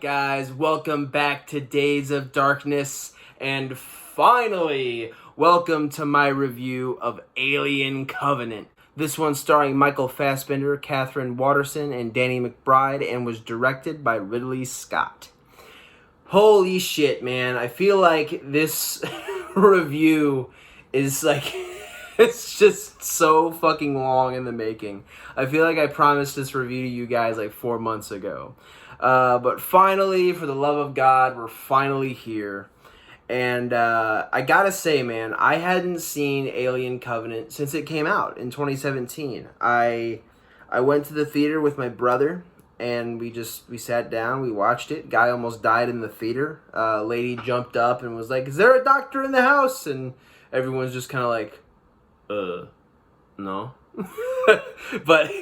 Alright guys, welcome back to Days of Darkness, and finally, welcome to my review of Alien Covenant. This one starring Michael Fassbender, Catherine Waterston, and Danny McBride, and was directed by Ridley Scott. Holy shit, man, I feel like this review is like... It's just so fucking long in the making. I feel like I promised this review to you guys like 4 months ago. But finally, for the love of God, we're finally here. And I gotta say, man, I hadn't seen Alien Covenant since it came out in 2017. I went to the theater with my brother, and we sat down, we watched it. Guy almost died in the theater. Lady jumped up and was like, "Is there a doctor in the house?" And everyone's just kind of like, no. But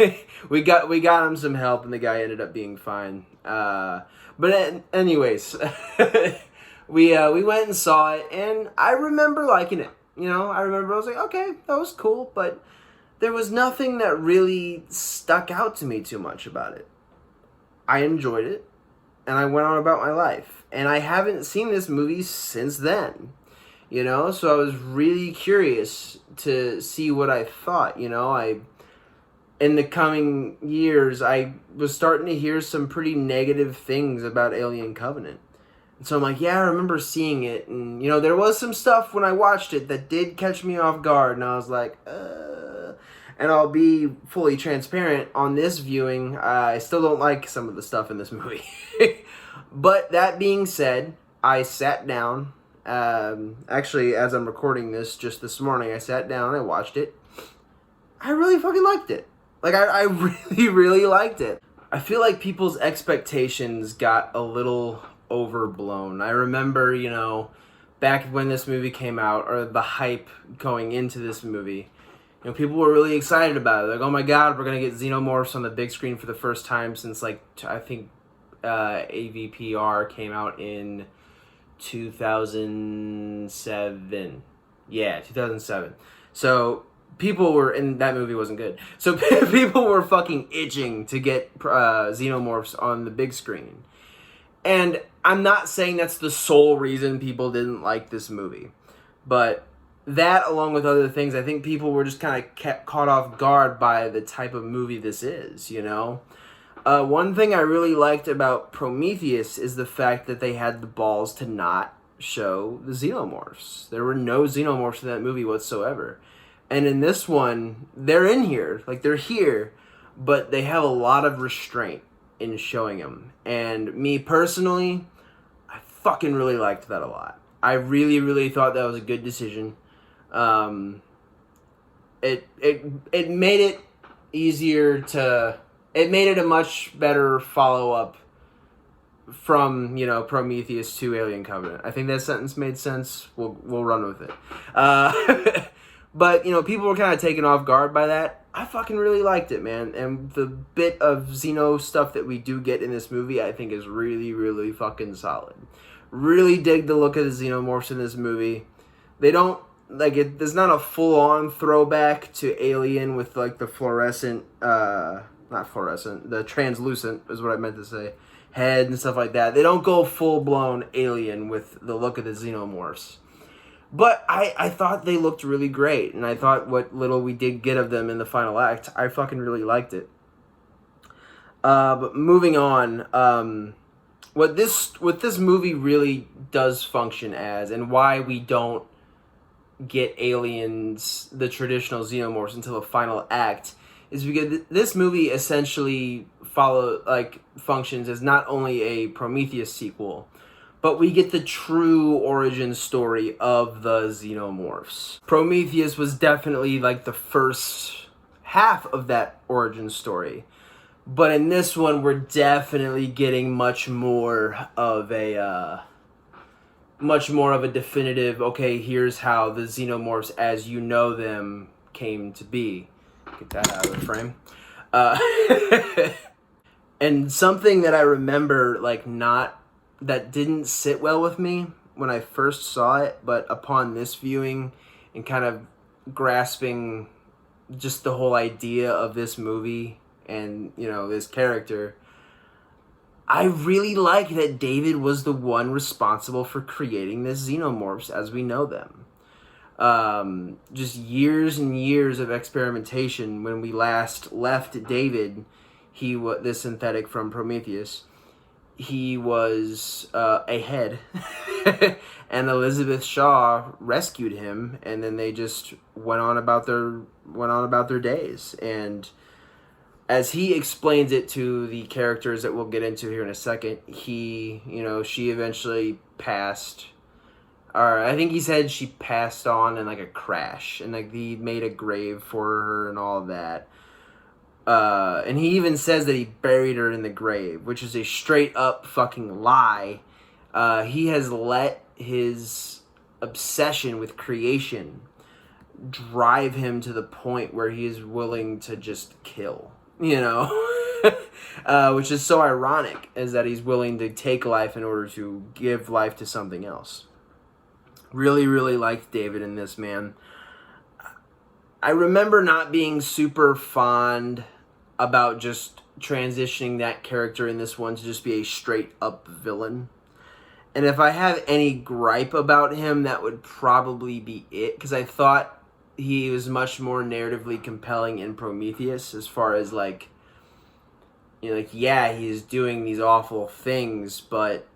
we got him some help, and the guy ended up being fine. But anyways, we went and saw it, and I remember liking it. You know, I was like, okay, that was cool, but there was nothing that really stuck out to me too much about it. I enjoyed it, and I went on about my life, and I haven't seen this movie since then. You know, so I was really curious to see what I thought. You know, in the coming years, I was starting to hear some pretty negative things about Alien Covenant. And so I'm like, yeah, I remember seeing it. And, you know, there was some stuff when I watched it that did catch me off guard. And I was like, And I'll be fully transparent on this viewing. I still don't like some of the stuff in this movie. But that being said, I sat down. Actually, as I'm recording this, just this morning, I sat down, I watched it. I really fucking liked it. Like, I really, really liked it. I feel like people's expectations got a little overblown. I remember, you know, back when this movie came out, or the hype going into this movie, you know, people were really excited about it. Like, oh my god, we're gonna get Xenomorphs on the big screen for the first time since, like, I think, AVPR came out in 2007. Yeah, 2007. So people were, and that movie wasn't good. So people were fucking itching to get Xenomorphs on the big screen. And I'm not saying that's the sole reason people didn't like this movie. But that, along with other things, I think people were just kind of caught off guard by the type of movie this is, you know? One thing I really liked about Prometheus is the fact that they had the balls to not show the Xenomorphs. There were no Xenomorphs in that movie whatsoever. And in this one, they're in here. Like, they're here, but they have a lot of restraint in showing them. And me personally, I fucking really liked that a lot. I really, really thought that was a good decision. It made it easier to... It made it a much better follow-up from, you know, Prometheus to Alien Covenant. I think that sentence made sense. We'll run with it. But, you know, people were kind of taken off guard by that. I fucking really liked it, man. And the bit of Xeno stuff that we do get in this movie, I think is really, really fucking solid. Really dig the look of the Xenomorphs in this movie. They don't, like, there's not a full-on throwback to Alien with, like, the fluorescent, not fluorescent, the translucent is what I meant to say, head and stuff like that. They don't go full-blown Alien with the look of the Xenomorphs. But I thought they looked really great, and I thought what little we did get of them in the final act, I fucking really liked it. But moving on, what this movie really does function as, and why we don't get aliens, the traditional Xenomorphs, until the final act, is because this movie essentially functions as not only a Prometheus sequel, but we get the true origin story of the Xenomorphs. Prometheus was definitely like the first half of that origin story, but in this one we're definitely getting much more of a definitive, okay, here's how the Xenomorphs as you know them came to be. Get that out of the frame. And something that I remember, like, that didn't sit well with me when I first saw it, but upon this viewing and kind of grasping just the whole idea of this movie and, you know, this character, I really like that David was the one responsible for creating the xenomorphs as we know them. Just years and years of experimentation. When we last left David, the synthetic from Prometheus, he was a head, and Elizabeth Shaw rescued him, and then they just went on about their days. And as he explains it to the characters that we'll get into here in a second, she eventually passed. Or I think he said she passed on in like a crash, and like he made a grave for her and all of that. And he even says that he buried her in the grave, which is a straight up fucking lie. He has let his obsession with creation drive him to the point where he is willing to just kill, which is so ironic, is that he's willing to take life in order to give life to something else. Really, really liked David in this, man. I remember not being super fond about just transitioning that character in this one to just be a straight up villain. And if I have any gripe about him, that would probably be it, because I thought he was much more narratively compelling in Prometheus, as far as he's doing these awful things, but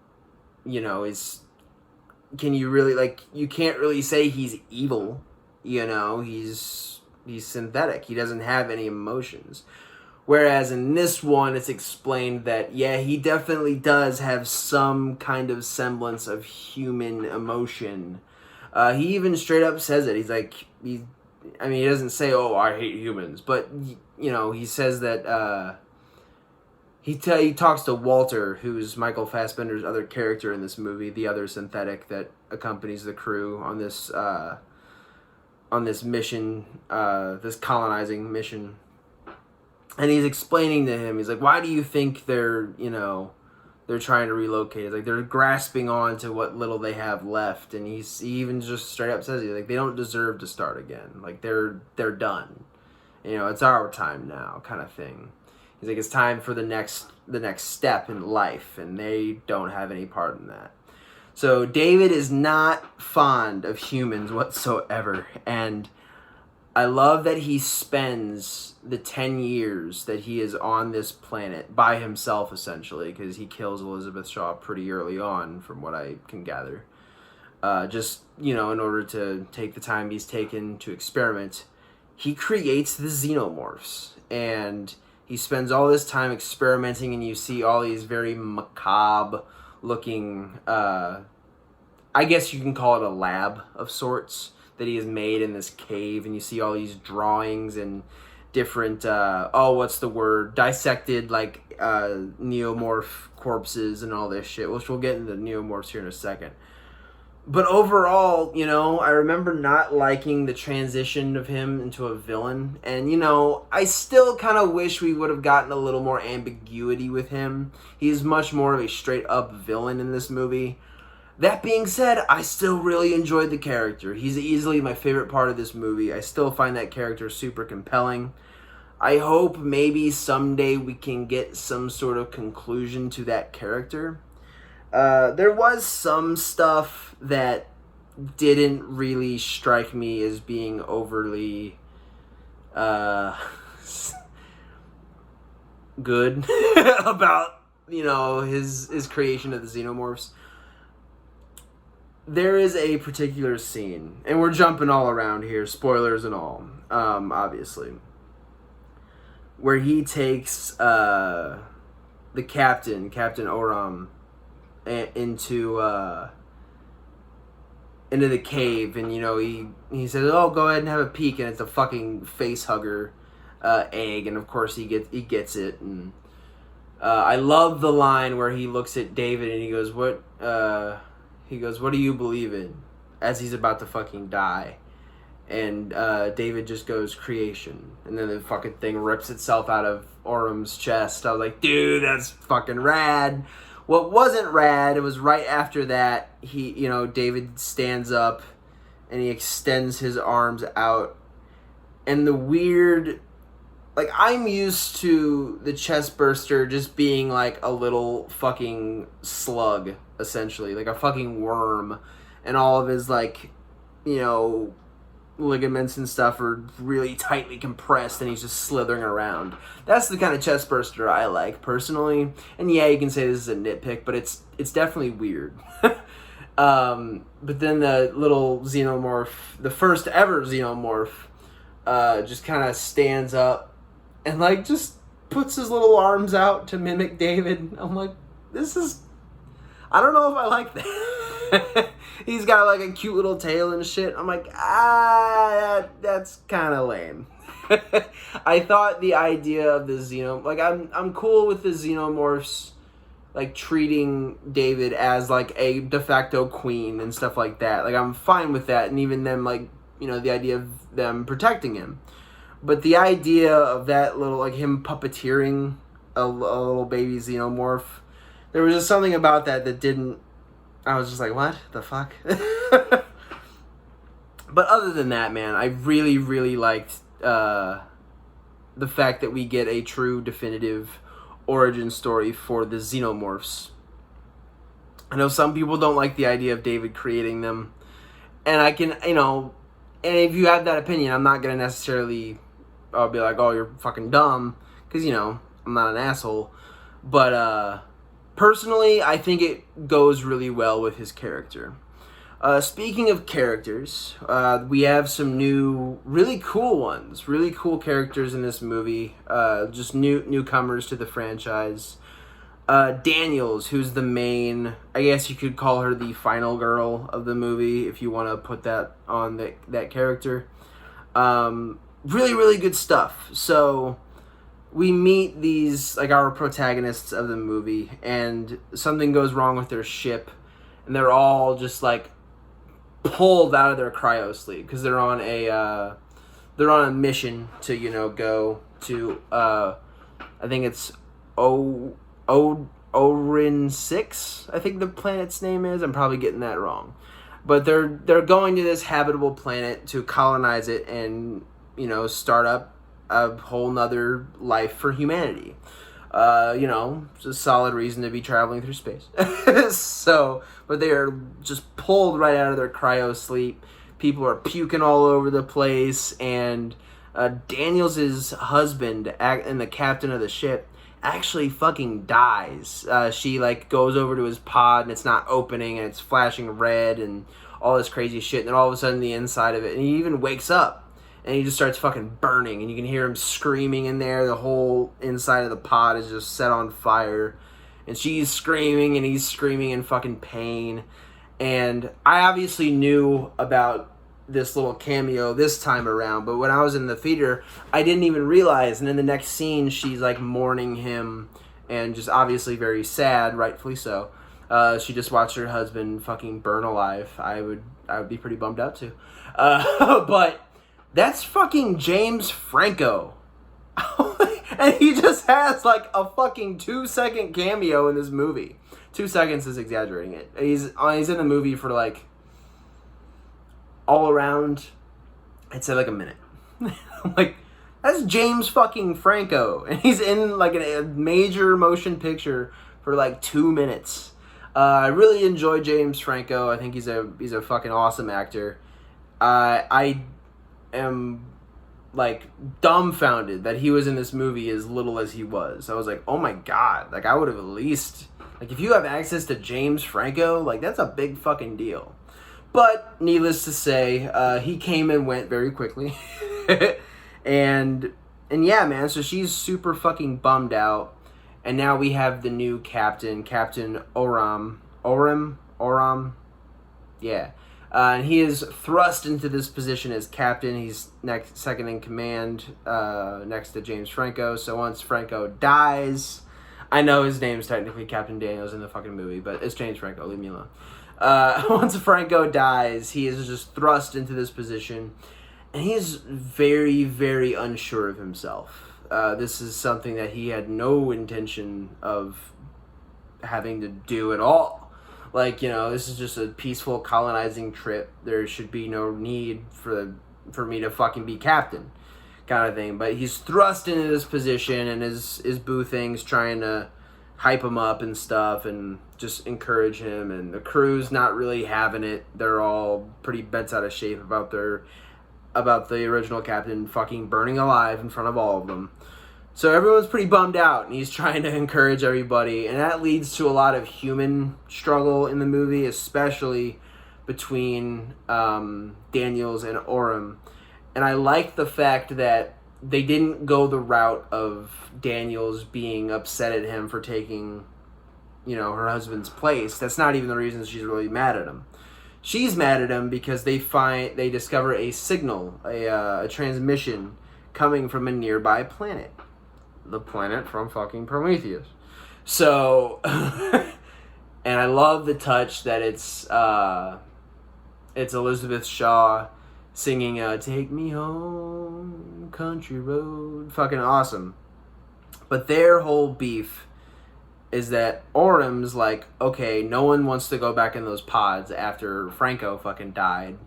can you really, you can't really say he's evil, he's synthetic. He doesn't have any emotions. Whereas in this one, it's explained that, yeah, he definitely does have some kind of semblance of human emotion. He even straight up says it. He's like, he doesn't say, "Oh, I hate humans," but, he says that, he talks to Walter, who's Michael Fassbender's other character in this movie, the other synthetic that accompanies the crew on this mission, this colonizing mission. And he's explaining to him, he's like, why do you think they're trying to relocate? It's like they're grasping on to what little they have left. And he even just straight up says, they don't deserve to start again. Like, they're done. It's our time now, kind of thing. He's like, it's time for the next step in life, and they don't have any part in that. So David is not fond of humans whatsoever, and I love that he spends the 10 years that he is on this planet by himself, essentially, because he kills Elizabeth Shaw pretty early on, from what I can gather. In order to take the time he's taken to experiment, he creates the xenomorphs, and he spends all this time experimenting, and you see all these very macabre looking, I guess you can call it a lab of sorts, that he has made in this cave, and you see all these drawings and different, dissected, neomorph corpses and all this shit, which we'll get into neomorphs here in a second. But overall, I remember not liking the transition of him into a villain. And, I still kind of wish we would have gotten a little more ambiguity with him. He's much more of a straight-up villain in this movie. That being said, I still really enjoyed the character. He's easily my favorite part of this movie. I still find that character super compelling. I hope maybe someday we can get some sort of conclusion to that character. There was some stuff that didn't really strike me as being overly good about, his creation of the xenomorphs. There is a particular scene, and we're jumping all around here, spoilers and all, obviously, where he takes the Captain Oram, into the cave, and he says, "Oh, go ahead and have a peek," and it's a fucking face hugger egg, and of course he gets it, and I love the line where he looks at David and he goes, "What do you believe in?" as he's about to fucking die. And David just goes, "Creation." And then the fucking thing rips itself out of Oram's chest. I was like, dude, that's fucking rad. What wasn't rad, it was right after that, David stands up and he extends his arms out. And the weird like, I'm used to the chest burster just being like a little fucking slug, essentially, like a fucking worm, and all of his, like, you know, ligaments and stuff are really tightly compressed and he's just slithering around. That's the kind of chest burster I like, personally. And yeah, you can say this is a nitpick, but it's definitely weird. But then the little xenomorph, the first ever xenomorph, just kind of stands up and, like, just puts his little arms out to mimic David. I'm like, this is... I don't know if I like that. He's got, like, a cute little tail and shit. I'm like, that's kind of lame. I thought the idea of the like, I'm cool with the xenomorphs, like, treating David as, like, a de facto queen and stuff like that. Like, I'm fine with that, and even them, like, you know, the idea of them protecting him. But the idea of that little, like, him puppeteering a little baby xenomorph, there was just something about that didn't... I was just like, what the fuck? But other than that, man, I really, really liked the fact that we get a true, definitive origin story for the xenomorphs. I know some people don't like the idea of David creating them. And I can, you know, and if you have that opinion, I'm not going to necessarily be like, oh, you're fucking dumb. Because, you know, I'm not an asshole. But, personally, I think it goes really well with his character. Speaking of characters, we have some new, really cool ones. Really cool characters in this movie. Just newcomers to the franchise. Daniels, who's the main, I guess you could call her the final girl of the movie, if you want to put that on that character. Really, really good stuff. So... we meet these, like, our protagonists of the movie, and something goes wrong with their ship, and they're all just, like, pulled out of their cryo sleep, because they're on a mission to, you know, go to, I think it's Orin 6, I think the planet's name is. I'm probably getting that wrong. But they're going to this habitable planet to colonize it and, you know, start up a whole nother life for humanity. You know, it's a solid reason to be traveling through space. So, but they are just pulled right out of their cryo sleep. People are puking all over the place, and Daniels' husband and the captain of the ship actually fucking dies. She, like, goes over to his pod, and it's not opening, and it's flashing red, and all this crazy shit, and then all of a sudden the inside of it, and he even wakes up. And he just starts fucking burning. And you can hear him screaming in there. The whole inside of the pod is just set on fire. And she's screaming and he's screaming in fucking pain. And I obviously knew about this little cameo this time around. But when I was in the theater, I didn't even realize. And in the next scene, she's like mourning him. And just obviously very sad, rightfully so. She just watched her husband fucking burn alive. I would be pretty bummed out too. But... that's fucking James Franco. And he just has, like, a fucking 2-second cameo in this movie. 2 seconds is exaggerating it. He's in the movie for, like, all around, I'd say, like, a minute. I'm like, that's James fucking Franco. And he's in, like, a major motion picture for, like, 2 minutes. I really enjoy James Franco. I think he's a fucking awesome actor. I am, like, dumbfounded that he was in this movie as little as he was. I was like, oh my god, like, I would have at least, like, if you have access to James Franco, like, that's a big fucking deal. But needless to say, he came and went very quickly. and yeah, man, so she's super fucking bummed out, and now we have the new Captain Oram, yeah. And he is thrust into this position as captain. He's second in command, next to James Franco. So once Franco dies, I know his name is technically Captain Daniels in the fucking movie, but it's James Franco. Leave me alone. Once Franco dies, he is just thrust into this position, and he is very, very unsure of himself. This is something that he had no intention of having to do at all. Like, you know, this is just a peaceful colonizing trip. There should be no need for me to fucking be captain. kind of thing. But he's thrust into this position, and his boo thing's trying to hype him up and stuff and just encourage him, and the crew's not really having it. They're all pretty bent out of shape about the original captain fucking burning alive in front of all of them. So everyone's pretty bummed out, and he's trying to encourage everybody, and that leads to a lot of human struggle in the movie, especially between Daniels and Orym. And I like the fact that they didn't go the route of Daniels being upset at him for taking, her husband's place. That's not even the reason she's really mad at him. She's mad at him because they discover a signal, a transmission coming from a nearby planet. The planet from fucking Prometheus. So, and I love the touch that it's Elizabeth Shaw singing Take Me Home, Country Road. Fucking awesome. But their whole beef is that Orym's like, okay, no one wants to go back in those pods after Franco fucking died.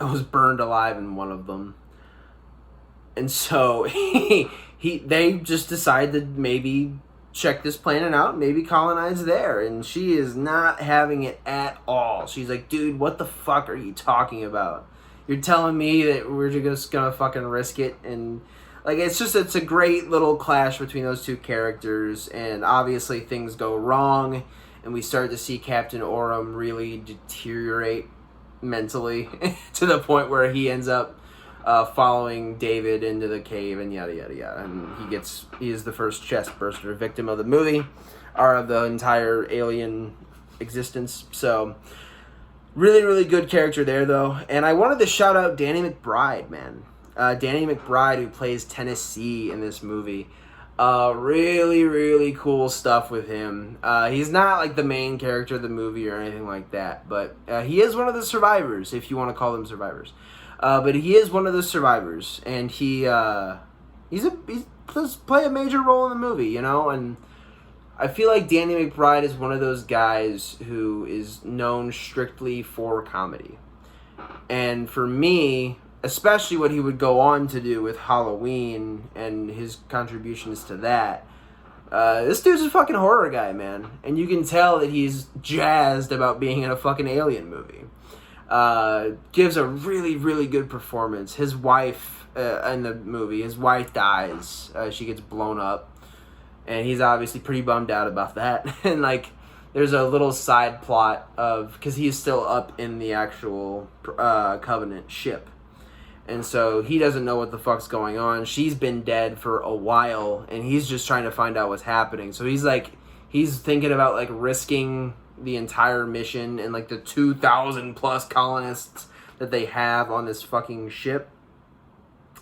I was burned alive in one of them. And so they just decide to maybe check this planet out, maybe colonize there. And she is not having it at all. She's like, dude, what the fuck are you talking about? You're telling me that we're just gonna fucking risk it? And like, it's a great little clash between those two characters, and obviously things go wrong, and we start to see Captain Orym really deteriorate mentally to the point where he ends up following David into the cave and yada yada yada, and he is the first chest burster victim of the movie, or of the entire alien existence. So really, really good character there, though. And I wanted to shout out Danny McBride, man. Danny McBride, who plays Tennessee in this movie. Really, really cool stuff with him. He's not like the main character of the movie or anything like that, but he is one of the survivors, if you want to call them survivors. But he is one of the survivors, and he does play a major role in the movie, and I feel like Danny McBride is one of those guys who is known strictly for comedy. And for me, especially what he would go on to do with Halloween and his contributions to that, this dude's a fucking horror guy, man. And you can tell that he's jazzed about being in a fucking alien movie. Gives a really, really good performance. His wife, in the movie, his wife dies. She gets blown up. And he's obviously pretty bummed out about that. And, like, there's a little side plot of... because he's still up in the actual Covenant ship. And so he doesn't know what the fuck's going on. She's been dead for a while, and he's just trying to find out what's happening. So he's thinking about, like, risking the entire mission and, like, the 2,000 plus colonists that they have on this fucking ship.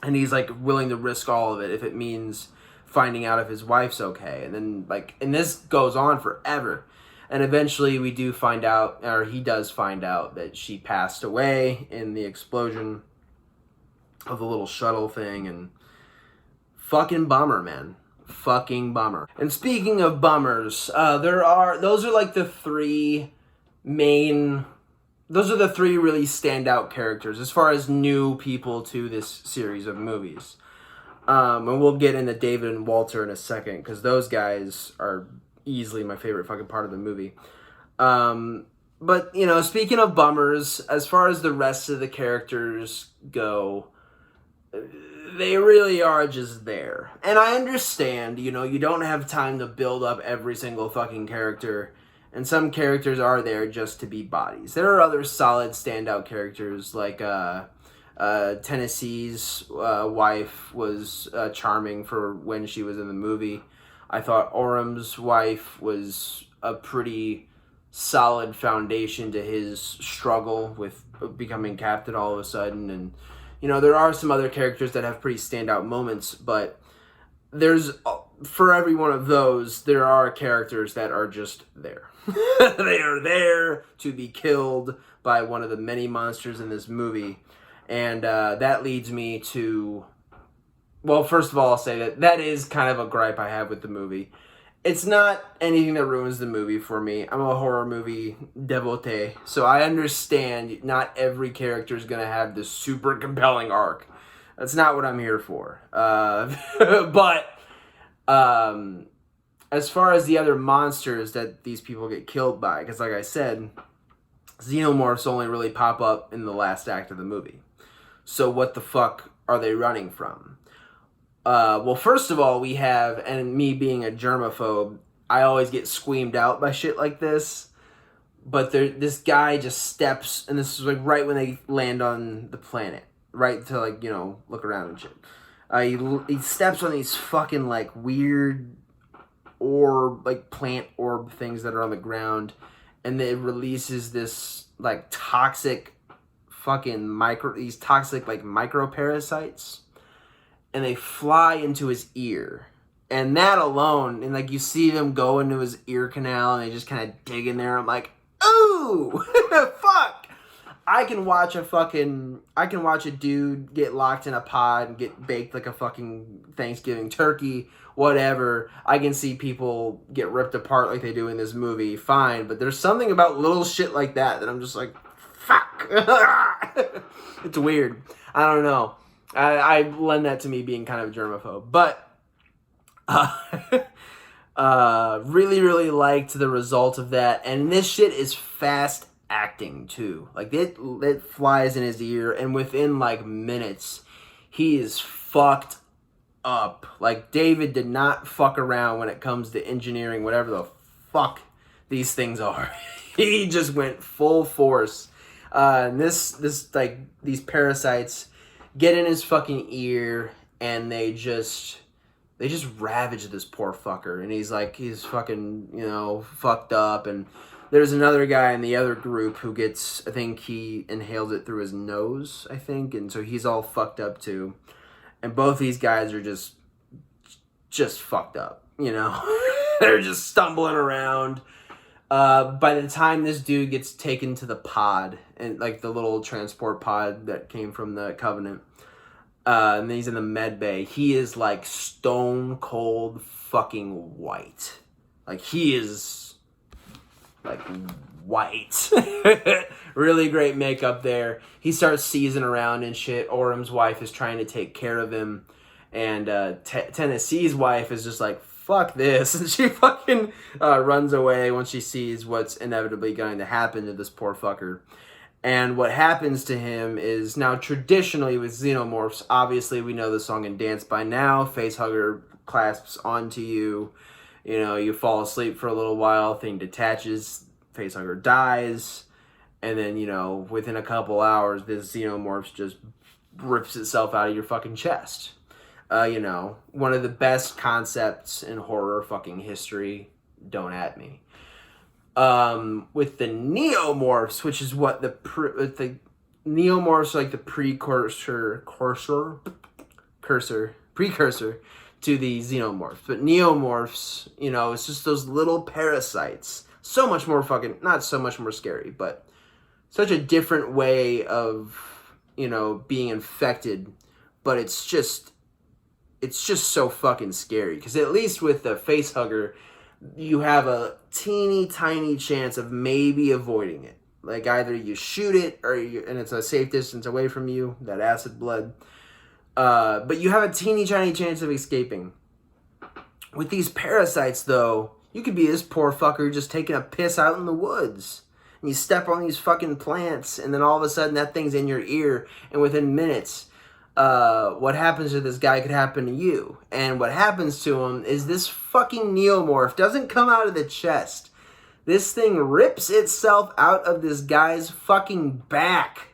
And he's, like, willing to risk all of it if it means finding out if his wife's okay. And then, like, and this goes on forever. And eventually we do find out, or he does find out, that she passed away in the explosion of the little shuttle thing. And fucking bummer, man. Fucking bummer. And speaking of bummers, those are like the three really standout characters as far as new people to this series of movies. And we'll get into David and Walter in a second, because those guys are easily my favorite fucking part of the movie. But, speaking of bummers, as far as the rest of the characters go, they really are just there. And I understand, you don't have time to build up every single fucking character, and some characters are there just to be bodies. There are other solid standout characters, like, Tennessee's wife was charming for when she was in the movie. I thought Orym's wife was a pretty solid foundation to his struggle with becoming captain all of a sudden. And, there are some other characters that have pretty standout moments, but for every one of those, there are characters that are just there. They are there to be killed by one of the many monsters in this movie. And that leads me to... Well, first of all, I'll say that is kind of a gripe I have with the movie. It's not anything that ruins the movie for me. I'm a horror movie devotee, so I understand not every character is going to have this super compelling arc. That's not what I'm here for. But as far as the other monsters that these people get killed by, because like I said, xenomorphs only really pop up in the last act of the movie. So what the fuck are they running from? Well, first of all, we have, and me being a germaphobe, I always get squeamed out by shit like this. But this guy just steps, and this is like right when they land on the planet, right to like, you know, look around and shit. He steps on these fucking like weird orb, like plant orb things that are on the ground, and it releases this like toxic fucking these toxic like microparasites, and they fly into his ear. And that alone, and like you see them go into his ear canal and they just kind of dig in there. I'm like, ooh, fuck. I can watch a dude get locked in a pod and get baked like a fucking Thanksgiving turkey, whatever. I can see people get ripped apart like they do in this movie, fine. But there's something about little shit like that I'm just like, fuck. It's weird. I don't know. I lend that to me being kind of a germaphobe. But really, really liked the result of that. And this shit is fast acting too. Like it flies in his ear, and within like minutes, he is fucked up. Like David did not fuck around when it comes to engineering whatever the fuck these things are. He just went full force. And this like these parasites get in his fucking ear, and they just ravage this poor fucker, and he's fucking, you know, fucked up. And there's another guy in the other group who gets, I think he inhaled it through his nose, I think, and so he's all fucked up too. And both these guys are just fucked up, you know. They're just stumbling around. By the time this dude gets taken to the pod, and like the little transport pod that came from the Covenant, and then he's in the med bay, he is like stone cold fucking white. Like he is like white. Really great makeup there. He starts seizing around and shit. Orum's wife is trying to take care of him, and Tennessee's wife is just like, fuck this, and she fucking runs away when she sees what's inevitably going to happen to this poor fucker. And what happens to him is, now traditionally with xenomorphs, obviously we know the song and dance by now, facehugger clasps onto you, you know, you fall asleep for a little while, thing detaches, facehugger dies, and then, you know, within a couple hours, this xenomorph just rips itself out of your fucking chest. You know, one of the best concepts in horror fucking history, don't at me. With the neomorphs, which is what the neomorphs are like the precursor to the xenomorphs. But neomorphs, you know, it's just those little parasites. So much more fucking, not so much more scary, but such a different way of, you know, being infected. But it's just so fucking scary. Because at least with the facehugger, you have a teeny tiny chance of maybe avoiding it. Like either you shoot it and it's a safe distance away from you, that acid blood. But you have a teeny tiny chance of escaping. With these parasites though, you could be this poor fucker just taking a piss out in the woods. And you step on these fucking plants, and then all of a sudden that thing's in your ear, and within minutes, what happens to this guy could happen to you. And what happens to him is this fucking neomorph doesn't come out of the chest. This thing rips itself out of this guy's fucking back.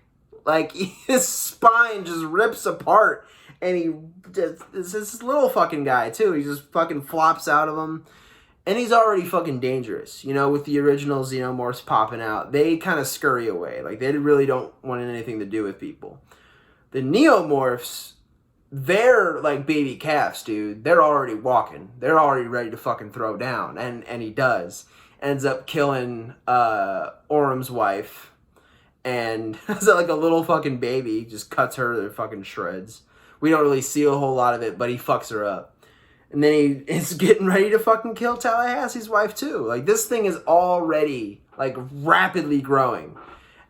Like, his spine just rips apart. And he just, it's this little fucking guy too. He just fucking flops out of him. And he's already fucking dangerous. You know, with the original xenomorphs popping out, they kind of scurry away. Like, they really don't want anything to do with people. The neomorphs, they're like baby calves, dude. They're already walking. They're already ready to fucking throw down. And he does. Ends up killing Orum's wife. And it's like a little fucking baby. Just cuts her to fucking shreds. We don't really see a whole lot of it, but he fucks her up. And then he is getting ready to fucking kill Tallahassee's wife too. Like, this thing is already like rapidly growing.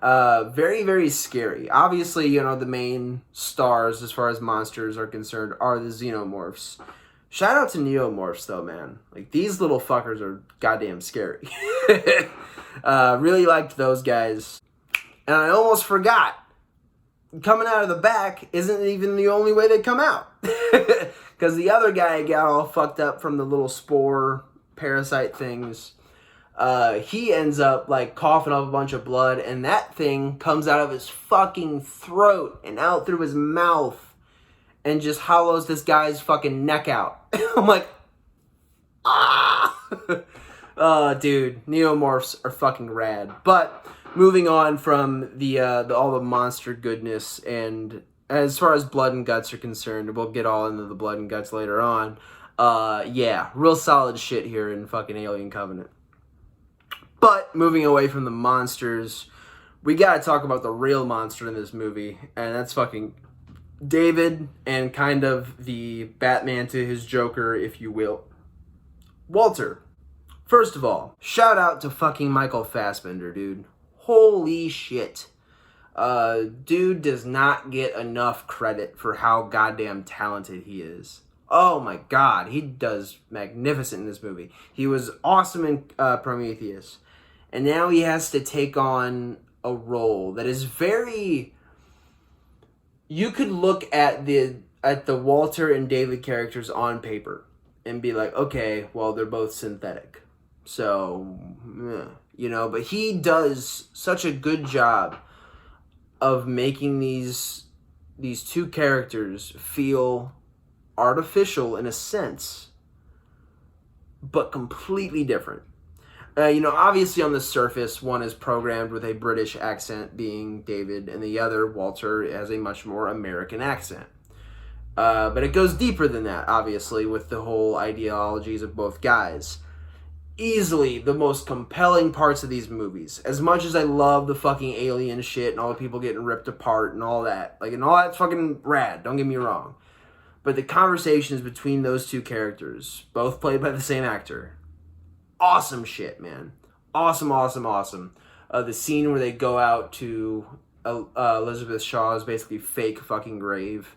Very, very scary. Obviously, you know, the main stars as far as monsters are concerned are the xenomorphs. Shout out to neomorphs, though, man. Like, these little fuckers are goddamn scary. Really liked those guys. And I almost forgot, coming out of the back isn't even the only way they come out. Because the other guy got all fucked up from the little spore parasite things. He ends up, like, coughing up a bunch of blood, and that thing comes out of his fucking throat and out through his mouth and just hollows this guy's fucking neck out. I'm like, ah! Oh, dude, neomorphs are fucking rad. But moving on from the all the monster goodness, and as far as blood and guts are concerned, we'll get all into the blood and guts later on. Yeah, real solid shit here in fucking Alien Covenant. But moving away from the monsters, we gotta talk about the real monster in this movie, and that's fucking David, and kind of the Batman to his Joker, if you will, Walter. First of all, shout out to fucking Michael Fassbender, dude. Holy shit. Dude does not get enough credit for how goddamn talented he is. Oh my god, he does magnificent in this movie. He was awesome in Prometheus. And now he has to take on a role that is very... You could look at the Walter and David characters on paper and be like, okay, well, they're both synthetic. So, you know, but he does such a good job of making these two characters feel artificial in a sense, but completely different. You know, obviously on the surface, one is programmed with a British accent, being David, and the other, Walter, has a much more American accent. But it goes deeper than that, obviously, with the whole ideologies of both guys. Easily the most compelling parts of these movies. As much as I love the fucking alien shit and all the people getting ripped apart and all that. Like, and all that's fucking rad, don't get me wrong. But the conversations between those two characters, both played by the same actor, awesome shit, man. Awesome, awesome, awesome. The scene where they go out to Elizabeth Shaw's basically fake fucking grave,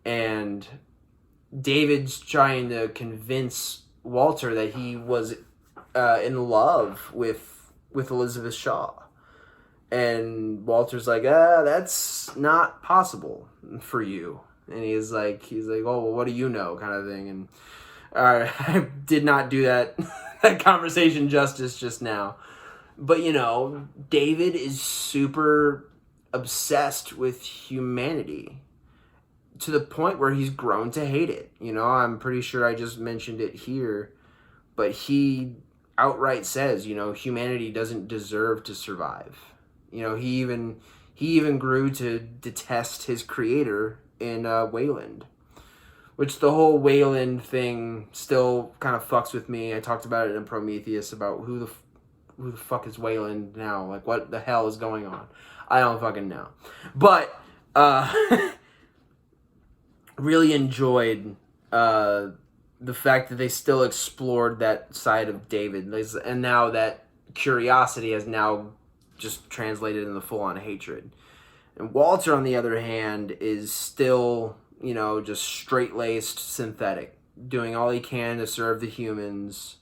and David's trying to convince Walter that he was in love with Elizabeth Shaw. And Walter's like, that's not possible for you. And he's like, oh, well, what do you know, kind of thing. And I did not do that conversation justice just now. But, you know, David is super obsessed with humanity to the point where he's grown to hate it. You know, I'm pretty sure I just mentioned it here, but he outright says, you know, humanity doesn't deserve to survive. You know, he even grew to detest his creator in Wayland, which the whole Wayland thing still kind of fucks with me. I talked about it in Prometheus about who the fuck is Wayland now? Like, what the hell is going on? I don't fucking know. But really enjoyed the fact that they still explored that side of David, and now that curiosity has now just translated into full-on hatred. And Walter, on the other hand, is still, you know, just straight-laced synthetic, doing all he can to serve the humans,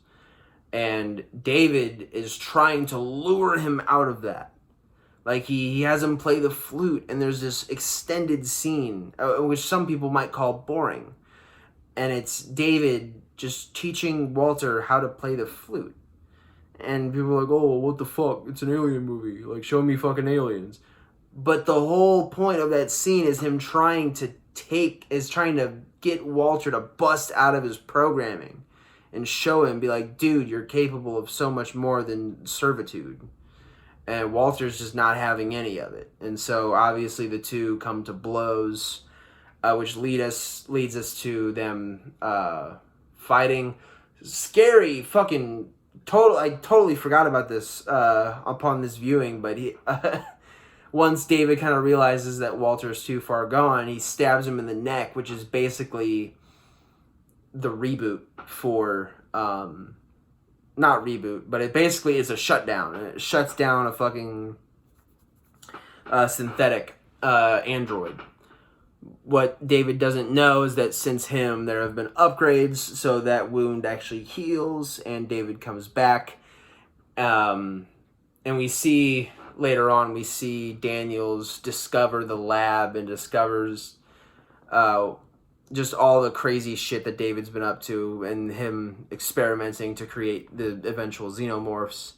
and David is trying to lure him out of that. Like, he has him play the flute, and there's this extended scene, which some people might call boring. And it's David just teaching Walter how to play the flute. And people are like, oh, what the fuck? It's an alien movie. Like, show me fucking aliens. But the whole point of that scene is him trying to get Walter to bust out of his programming and show him, be like, dude, you're capable of so much more than servitude. And Walter's just not having any of it. And so, obviously, the two come to blows, which leads us to them fighting. Scary fucking total. I totally forgot about this upon this viewing, but once David kind of realizes that Walter's too far gone, he stabs him in the neck, which is basically the reboot for not reboot, but it basically is a shutdown, and it shuts down a fucking synthetic android. What David doesn't know is that since him, there have been upgrades, so that wound actually heals, and David comes back. And we see, later on, we see Daniels discover the lab and discovers just all the crazy shit that David's been up to, and him experimenting to create the eventual xenomorphs.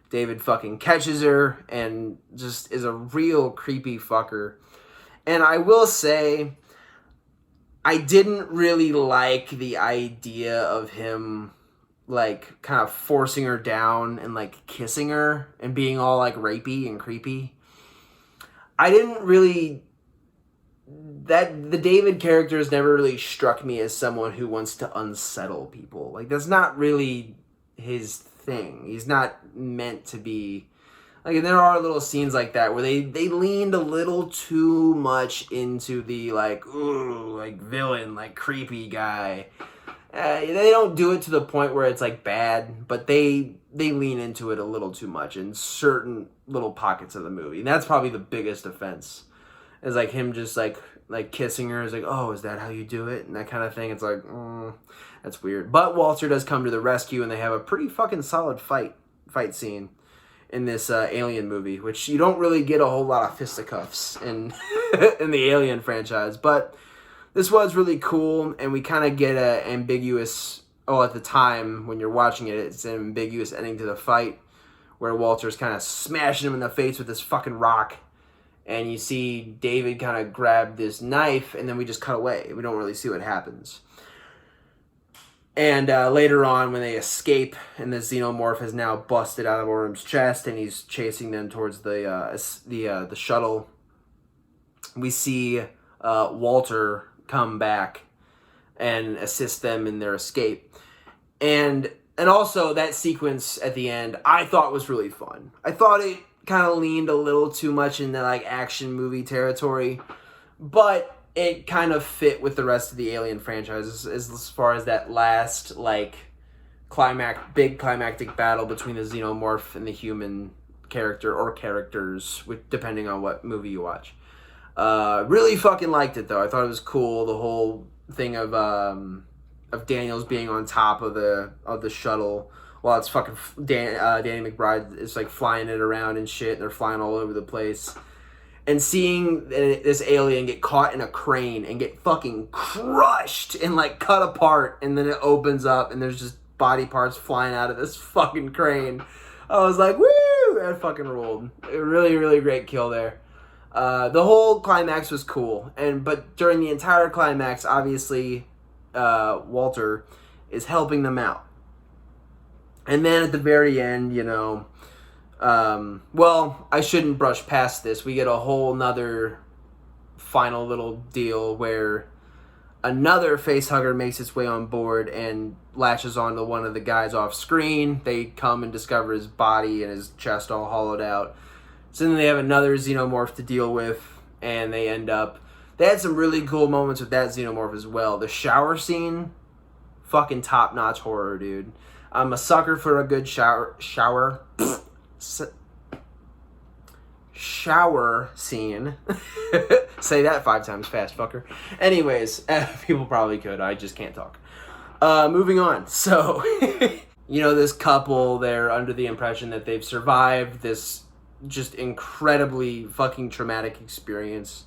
David fucking catches her and just is a real creepy fucker. And I will say, I didn't really like the idea of him, like, kind of forcing her down and, like, kissing her and being all, like, rapey and creepy. I didn't really... the David character has never really struck me as someone who wants to unsettle people. Like, that's not really his thing. He's not meant to be... Like, there are little scenes like that where they leaned a little too much into the, like, ooh, like, villain, like, creepy guy. They don't do it to the point where it's, like, bad, but they lean into it a little too much in certain little pockets of the movie. And that's probably the biggest offense. Is, like, him just, like kissing her is like, oh, is that how you do it? And that kind of thing. It's like, that's weird. But Walter does come to the rescue, and they have a pretty fucking solid fight scene in this Alien movie, which you don't really get a whole lot of fisticuffs in in the Alien franchise. But this was really cool, and we kind of get a ambiguous... Oh, at the time, when you're watching it, it's an ambiguous ending to the fight, where Walter's kind of smashing him in the face with this fucking rock. And you see David kind of grab this knife, and then we just cut away. We don't really see what happens. And later on, when they escape, and the xenomorph has now busted out of Orm's chest, and he's chasing them towards the shuttle, we see Walter come back and assist them in their escape. And also, that sequence at the end, I thought was really fun. I thought it kind of leaned a little too much into, like, action movie territory, but it kind of fit with the rest of the Alien franchise as far as that last, like, big climactic battle between the xenomorph and the human character, or characters, depending on what movie you watch. Really fucking liked it, though. I thought it was cool, the whole thing of Daniels being on top of the shuttle while it's fucking Danny McBride is, like, flying it around and shit, and they're flying all over the place. And seeing this alien get caught in a crane and get fucking crushed and, like, cut apart, and then it opens up and there's just body parts flying out of this fucking crane. I was like, woo! That fucking ruled. A really, really great kill there. The whole climax was cool, but during the entire climax, obviously, Walter is helping them out. And then at the very end, you know, well, I shouldn't brush past this. We get a whole nother final little deal where another facehugger makes its way on board and latches onto one of the guys off screen. They come and discover his body and his chest all hollowed out. So then they have another xenomorph to deal with, and they had some really cool moments with that xenomorph as well. The shower scene, fucking top-notch horror, dude. I'm a sucker for a good shower scene. Say that 5 times fast, fucker. Anyways, people probably could. I just can't talk. Moving on. So, you know, this couple, they're under the impression that they've survived this just incredibly fucking traumatic experience.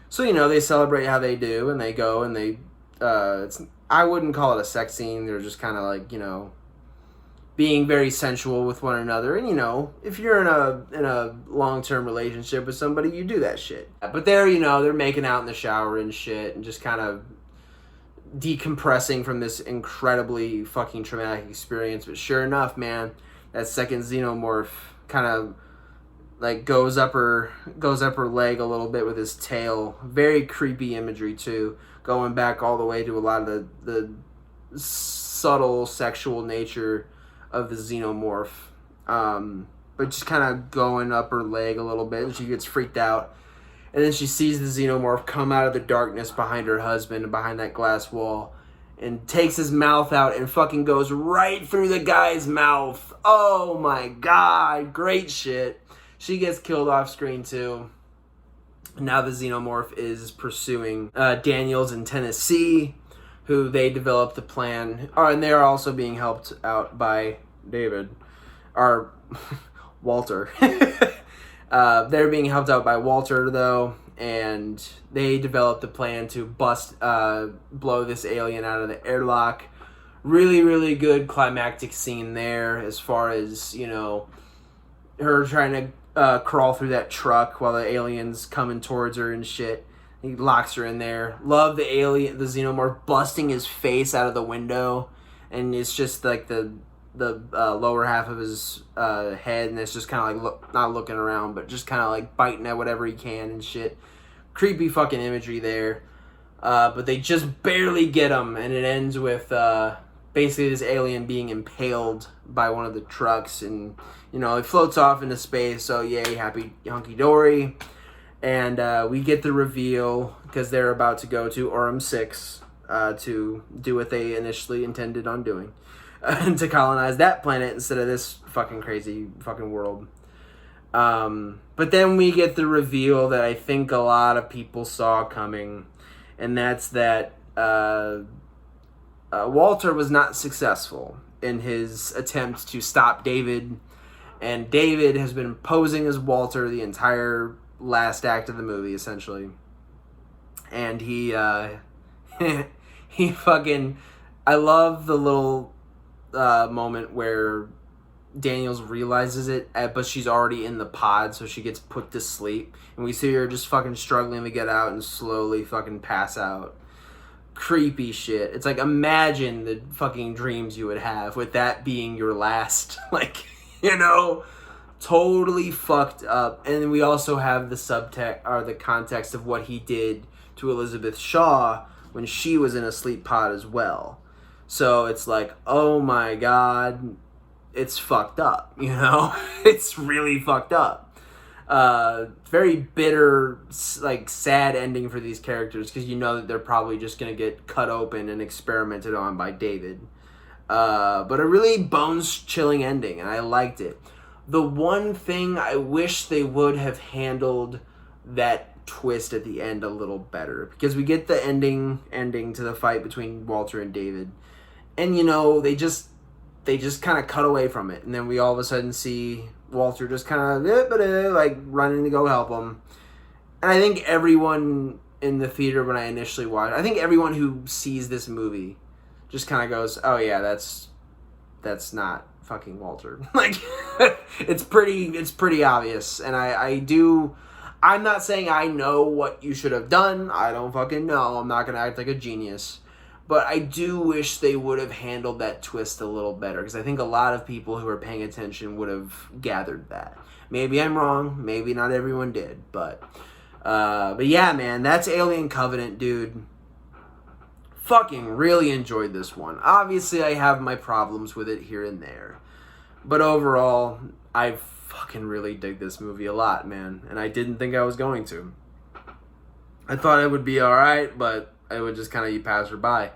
So, you know, they celebrate how they do, and they go, and they, I wouldn't call it a sex scene. They're just kind of like, you know, being very sensual with one another. And, you know, if you're in a long-term relationship with somebody, you do that shit. But they're, you know, they're making out in the shower and shit, and just kind of decompressing from this incredibly fucking traumatic experience. But sure enough, man, that second xenomorph kind of, like, goes up her leg a little bit with his tail. Very creepy imagery, too. Going back all the way to a lot of the subtle sexual nature of the xenomorph. But just kind of going up her leg a little bit, and she gets freaked out. And then she sees the xenomorph come out of the darkness behind her husband and behind that glass wall, and takes his mouth out and fucking goes right through the guy's mouth. Oh my god, great shit. She gets killed off screen too. Now the Xenomorph is pursuing Daniels in Tennessee, who they developed the plan. And they are also being helped out by David, or Walter. They're being helped out by Walter, though, and they developed the plan to blow this alien out of the airlock. Really, really good climactic scene there, as far as, you know, her trying to crawl through that truck while the alien's coming towards her and shit. He locks her in there. Love the Xenomorph busting his face out of the window, and it's just like the lower half of his head, and it's just kind of like not looking around, but just kind of like biting at whatever he can and shit. Creepy fucking imagery there. But they just barely get him, and it ends with basically this alien being impaled by one of the trucks, and you know, it floats off into space. So yay, happy hunky dory. And we get the reveal because they're about to go to Orem 6 to do what they initially intended on doing. To colonize that planet instead of this fucking crazy fucking world. But then we get the reveal that I think a lot of people saw coming, and that's that Walter was not successful in his attempt to stop David, and David has been posing as Walter the entire last act of the movie, essentially. And he fucking... I love the little moment where Daniels realizes it, but she's already in the pod, so she gets put to sleep, and we see her just fucking struggling to get out and slowly fucking pass out. Creepy shit. It's like, imagine the fucking dreams you would have with that being your last, like, you know, totally fucked up. And we also have the subtext, or the context of what he did to Elizabeth Shaw when she was in a sleep pod as well. So it's like, oh my god, it's fucked up, you know? It's really fucked up. Very bitter, like, sad ending for these characters, because you know that they're probably just going to get cut open and experimented on by David. But a really bones-chilling ending, and I liked it. The one thing I wish they would have handled that twist at the end a little better, because we get the ending to the fight between Walter and David, and you know, they just kind of cut away from it, and then we all of a sudden see Walter just kind of like running to go help him. And I think everyone in the theater when I initially watched, I think everyone who sees this movie just kind of goes, oh yeah, that's not fucking Walter. Like, it's pretty obvious. And I'm not saying I know what you should have done. I don't fucking know. I'm not going to act like a genius. But I do wish they would have handled that twist a little better, because I think a lot of people who are paying attention would have gathered that. Maybe I'm wrong. Maybe not everyone did. But yeah, man, that's Alien Covenant, dude. Fucking really enjoyed this one. Obviously, I have my problems with it here and there. But overall, I fucking really dig this movie a lot, man. And I didn't think I was going to. I thought it would be alright, but it would just kind of pass her by.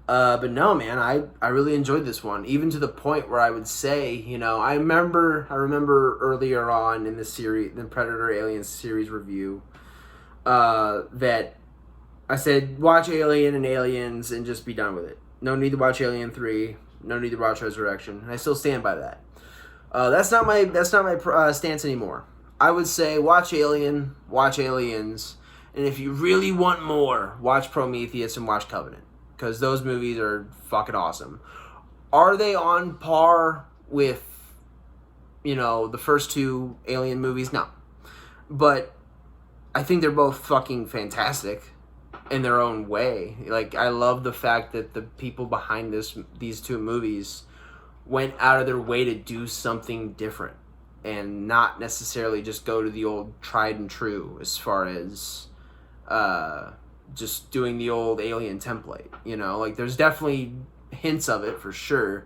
But no, man, I really enjoyed this one, even to the point where I would say, you know, I remember earlier on in the series, the Predator Alien series review, that I said, watch Alien and Aliens and just be done with it. No need to watch Alien 3, no need to watch Resurrection, and I still stand by that. That's not my stance anymore. I would say, watch Alien, watch Aliens, and if you really want more, watch Prometheus and watch Covenant, because those movies are fucking awesome. Are they on par with, you know, the first two Alien movies? No. But I think they're both fucking fantastic in their own way. Like, I love the fact that the people behind these two movies went out of their way to do something different and not necessarily just go to the old tried and true as far as just doing the old Alien template, you know? Like, there's definitely hints of it for sure,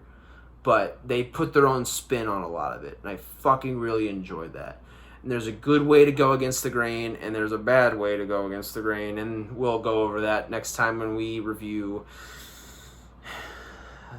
but they put their own spin on a lot of it, and I fucking really enjoyed that. And there's a good way to go against the grain, and there's a bad way to go against the grain, and we'll go over that next time when we review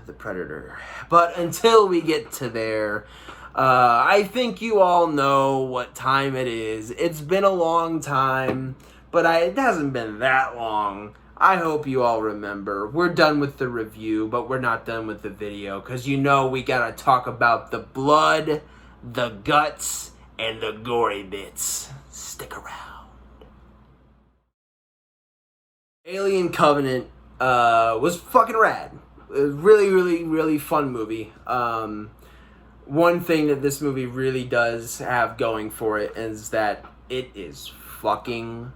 The Predator. But until we get to there, I think you all know what time it is. It's been a long time, but it hasn't been that long. I hope you all remember. We're done with the review, but we're not done with the video, because you know we gotta talk about the blood, the guts, and the gory bits. Stick around. Alien Covenant was fucking rad. It was really, really, really fun movie. One thing that this movie really does have going for it is that it is fucking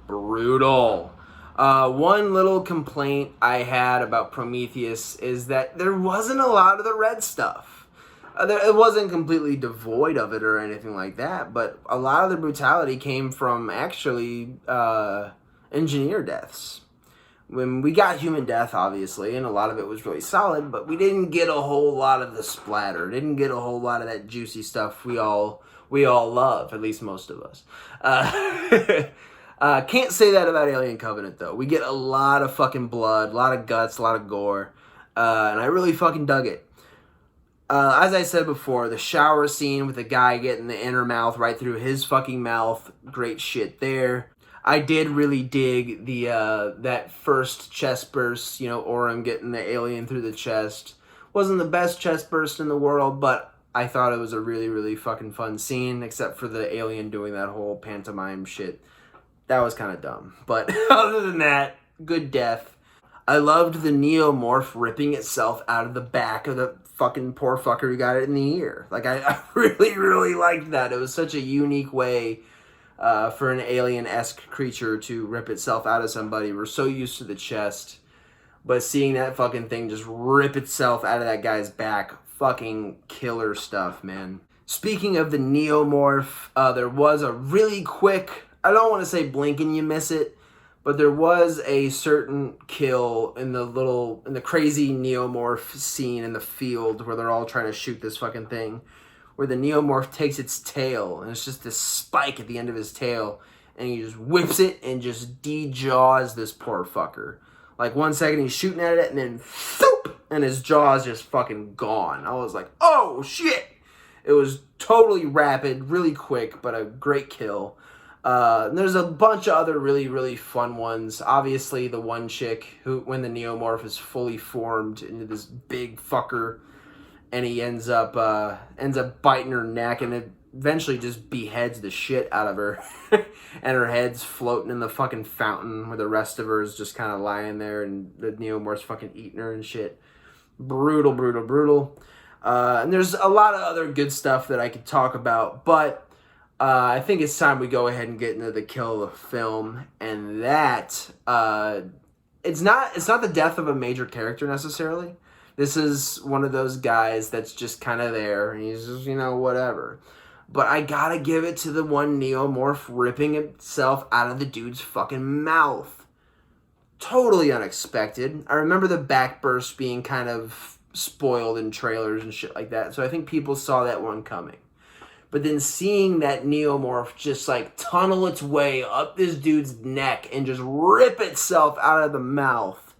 brutal. One little complaint I had about Prometheus is that there wasn't a lot of the red stuff. It wasn't completely devoid of it or anything like that, but a lot of the brutality came from actually engineer deaths. When we got human death, obviously, and a lot of it was really solid, but we didn't get a whole lot of the splatter. Didn't get a whole lot of that juicy stuff we all love, at least most of us. Can't say that about Alien Covenant, though. We get a lot of fucking blood, a lot of guts, a lot of gore, and I really fucking dug it. As I said before, the shower scene with the guy getting the inner mouth right through his fucking mouth, great shit there. I did really dig the that first chest burst, Orim getting the alien through the chest. Wasn't the best chest burst in the world, but I thought it was a really, really fucking fun scene, except for the alien doing that whole pantomime shit. That was kind of dumb. But other than that, good death. I loved the Neomorph ripping itself out of the back of the fucking poor fucker who got it in the ear. Like, I really, really liked that. It was such a unique way for an alien-esque creature to rip itself out of somebody. We're so used to the chest, but seeing that fucking thing just rip itself out of that guy's back, fucking killer stuff, man. Speaking of the Neomorph, there was a really quick, I don't want to say blink and you miss it, but there was a certain kill in the crazy Neomorph scene in the field where they're all trying to shoot this fucking thing, where the Neomorph takes its tail, and it's just this spike at the end of his tail, and he just whips it and just de-jaws this poor fucker. Like, 1 second he's shooting at it, and then thoop, and his jaw's just fucking gone. I was like, oh shit! It was totally rapid, really quick, but a great kill. There's a bunch of other really, really fun ones. Obviously, the one chick who, when the Neomorph is fully formed into this big fucker, and he ends up biting her neck, and it eventually just beheads the shit out of her. And her head's floating in the fucking fountain where the rest of her is just kind of lying there, and the Neomorph's fucking eating her and shit. Brutal, brutal, brutal. And there's a lot of other good stuff that I could talk about, but I think it's time we go ahead and get into the kill of the film, and that it's not the death of a major character necessarily. This is one of those guys that's just kind of there, and he's just, whatever. But I gotta give it to the one Neomorph ripping itself out of the dude's fucking mouth. Totally unexpected. I remember the backburst being kind of spoiled in trailers and shit like that, so I think people saw that one coming. But then seeing that Neomorph just tunnel its way up this dude's neck and just rip itself out of the mouth.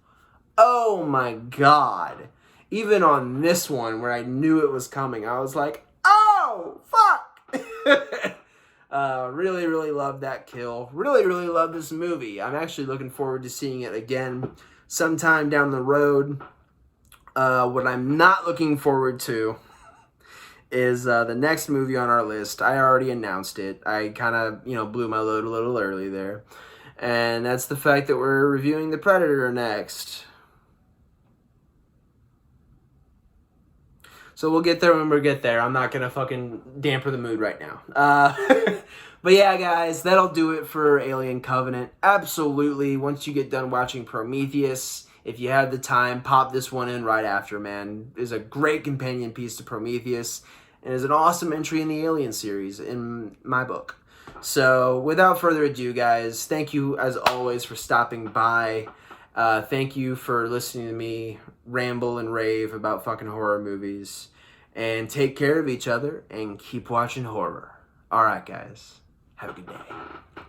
Oh my god. Even on this one where I knew it was coming, I was like, oh, fuck. Really, really loved that kill. Really, really love this movie. I'm actually looking forward to seeing it again sometime down the road. What I'm not looking forward to is the next movie on our list. I already announced it. I kind of, blew my load a little early there. And that's the fact that we're reviewing The Predator next. So we'll get there when we get there. I'm not going to fucking damper the mood right now. But yeah, guys, that'll do it for Alien Covenant. Absolutely, once you get done watching Prometheus, if you have the time, pop this one in right after, man. It's a great companion piece to Prometheus, and is an awesome entry in the Alien series, in my book. So, without further ado, guys, thank you, as always, for stopping by. Thank you for listening to me ramble and rave about fucking horror movies. And take care of each other, and keep watching horror. Alright, guys. Have a good day.